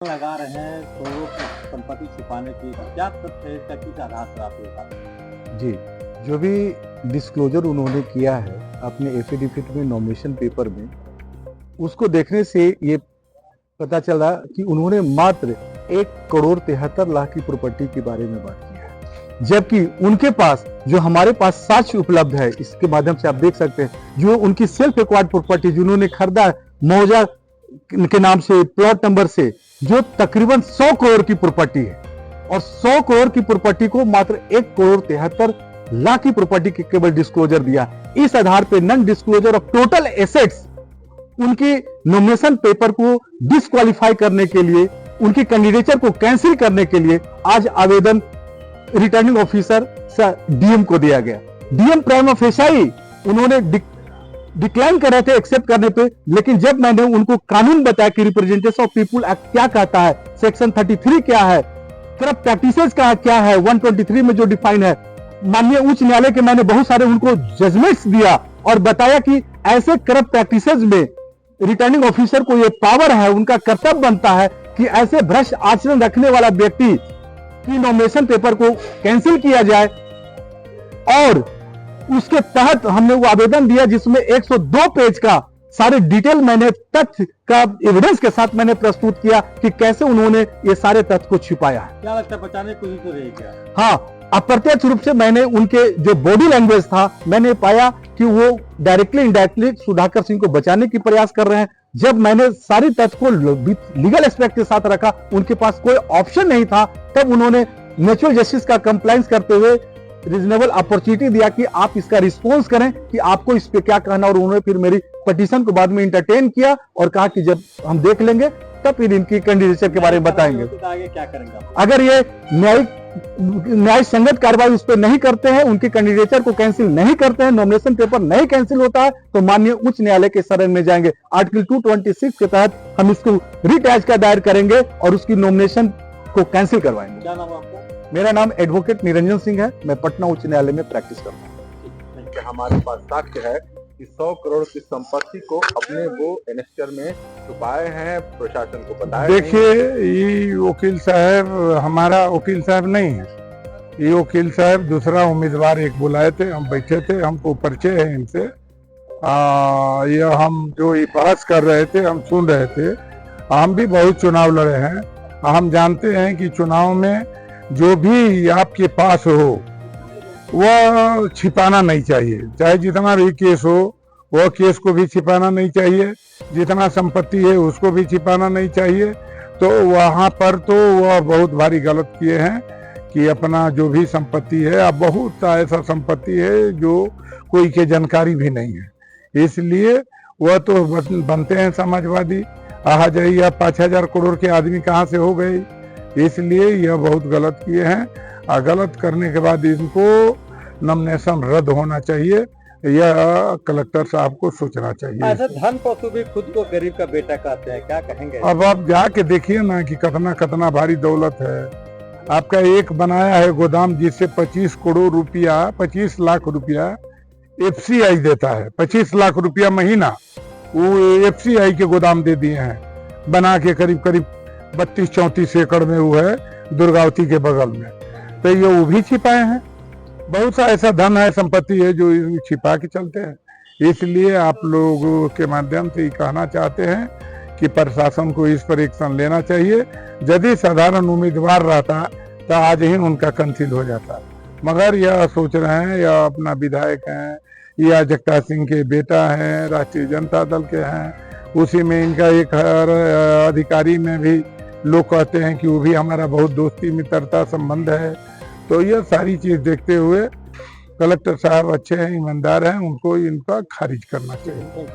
लगा रहे हैं करोड़ों की संपत्ति छिपाने की, क्या तथ्य है इसका, किस आधार पर आप ये बात? जी, जो भी डिस्क्लोजर उन्होंने किया है अपने एफिडेविट में, नॉमिनेशन पेपर में, उसको देखने से ये पता चला कि उन्होंने मात्र 1,73,00,000 की प्रॉपर्टी के बारे में बात की है, जबकि उनके पास जो हमारे पास साक्ष्य उपलब्ध है, इसके माध्यम से आप देख सकते हैं, जो उनकी सेल्फ एक्वायर्ड प्रॉपर्टी जिन्होंने खरीदा मौजा के नाम से, प्लॉट नंबर से, जो तकरीबन 100 करोड़ की प्रॉपर्टी है, और 100 करोड़ की प्रॉपर्टी को मात्र 1,73,00,000 की प्रॉपर्टी के केवल डिस्क्लोजर दिया। इस आधार पे non disclosure of total assets, उनकी नॉमिनेशन पेपर को डिस्क्वालीफाई करने के लिए, उनकी कैंडिडेचर को कैंसिल करने के लिए आज आवेदन रिटर्निंग ऑफिसर डीएम को दिया गया। डीएम प्राइमा फेसाई उन्होंने डिक्लाइन कर रहे थे एक्सेप्ट करने पे, लेकिन जब मैंने उनको कानून बताया कि रिप्रेजेंटेशन ऑफ पीपुल एक्ट क्या कहता है, सेक्शन 33 क्या है, करप्ट प्रैक्टिसेस का क्या है, 123 में जो डिफाइन है, माननीय उच्च न्यायालय के मैंने बहुत सारे उनको जजमेंट्स दिया और बताया कि ऐसे करप्ट प्रैक्टिसेस में रिटर्निंग ऑफिसर को यह पावर है, उनका कर्तव्य बनता है कि ऐसे भ्रष्ट आचरण रखने वाला व्यक्ति की नॉमिनेशन पेपर को कैंसिल किया जाए। और उसके तहत हमने वो आवेदन दिया जिसमें 102 पेज का सारे डिटेल मैंने तथ्य का एविडेंस के साथ मैंने प्रस्तुत किया कि कैसे उन्होंने ये सारे तथ्य को छिपाया है। क्या लगता है, बचाने की कोशिश तो रही क्या? हाँ, अप्रत्यक्ष रूप से मैंने उनके जो बॉडी लैंग्वेज था, मैंने पाया कि वो डायरेक्टली इनडायरेक्टली सुधाकर सिंह को बचाने की प्रयास कर रहे हैं। जब मैंने सारी तथ्य को लीगल एस्पेक्ट के साथ रखा, उनके पास कोई ऑप्शन नहीं था, तब उन्होंने नेचुरल जस्टिस का कंप्लायंस करते हुए रीजनेबल अपॉर्चुनिटी दिया कि आप इसका रिस्पॉन्स करें कि आपको इस पे क्या कहना, और उन्होंने फिर मेरी पिटीशन को बाद में इंटरटेन किया और कहा कि जब हम देख लेंगे तब फिर इनकी कैंडिडेचर के बारे में बताएंगे। तो आगे क्या करेंगे आप? अगर ये न्याय संगत कार्रवाई उस पर नहीं करते हैं, उनकी कैंडिडेचर को कैंसिल नहीं करते हैं, नॉमिनेशन पेपर नहीं कैंसिल होता है, तो माननीय उच्च न्यायालय के शरण में जाएंगे। आर्टिकल 226 के तहत हम इसको रिट याचिका का दायर करेंगे और उसकी नॉमिनेशन को कैंसिल करवाएंगे। क्या नाम आपका? मेरा नाम एडवोकेट निरंजन सिंह है, मैं पटना उच्च न्यायालय में प्रैक्टिस करता हूँ। हमारे पास साक्ष्य है कि 100 करोड़ की संपत्ति को अपने वो इन्वेस्टर में छुपाए हैं, प्रशासन को बताया। देखिए, ये वकील साहब हमारा वकील साहब नहीं है, ये वकील साहब दूसरा उम्मीदवार एक बुलाए थे, हम बैठे थे, हमको परिचय है इनसे। ये हम जो ये बहस कर रहे थे, हम सुन रहे थे। हम भी बहुत चुनाव लड़े हैं, हम जानते हैं कि चुनाव में जो भी आपके पास हो वह छिपाना नहीं चाहिए। चाहे जितना भी केस हो, वह केस को भी छिपाना नहीं चाहिए, जितना संपत्ति है उसको भी छिपाना नहीं चाहिए। तो वहाँ पर तो वह बहुत भारी गलत किए हैं कि अपना जो भी संपत्ति है, अब बहुत ऐसा संपत्ति है जो कोई के जानकारी भी नहीं है, इसलिए वह तो बनते हैं समाजवादी। आहा जाइए, 5,000 करोड़ के आदमी कहाँ से हो गए, इसलिए यह बहुत गलत किए हैं। और गलत करने के बाद इनको नॉमिनेशन रद्द होना चाहिए, यह कलेक्टर साहब को सोचना चाहिए। ऐसा धन पशु भी खुद को गरीब का बेटा कहते हैं, क्या कहेंगे? अब आप जाके देखिए ना कि कितना कितना भारी दौलत है। आपका एक बनाया है गोदाम जिससे 25 करोड़ रुपया, 25 लाख रुपया एफसीआई देता है, 25 लाख रुपया महीना वो एफसीआई के गोदाम दे दिए हैं बना के, करीब करीब 32-34 एकड़ में वो है दुर्गावती के बगल में। तो ये वो भी छिपाए हैं। बहुत सा ऐसा धन है, संपत्ति है जो छिपा के चलते हैं। इसलिए आप लोगों के माध्यम से ये कहना चाहते हैं कि प्रशासन को इस पर एक्शन लेना चाहिए। यदि साधारण उम्मीदवार रहता तो आज ही उनका कैंसिल हो जाता, मगर यह सोच रहे हैं, यह अपना विधायक हैं या जगतार सिंह के बेटा हैं, राष्ट्रीय जनता दल के हैं, उसी में इनका एक अधिकारी में भी लोग कहते हैं कि वो भी हमारा बहुत दोस्ती मित्रता संबंध है। तो यह सारी चीज देखते हुए कलेक्टर साहब अच्छे हैं, ईमानदार हैं, उनको इनका खारिज करना चाहिए।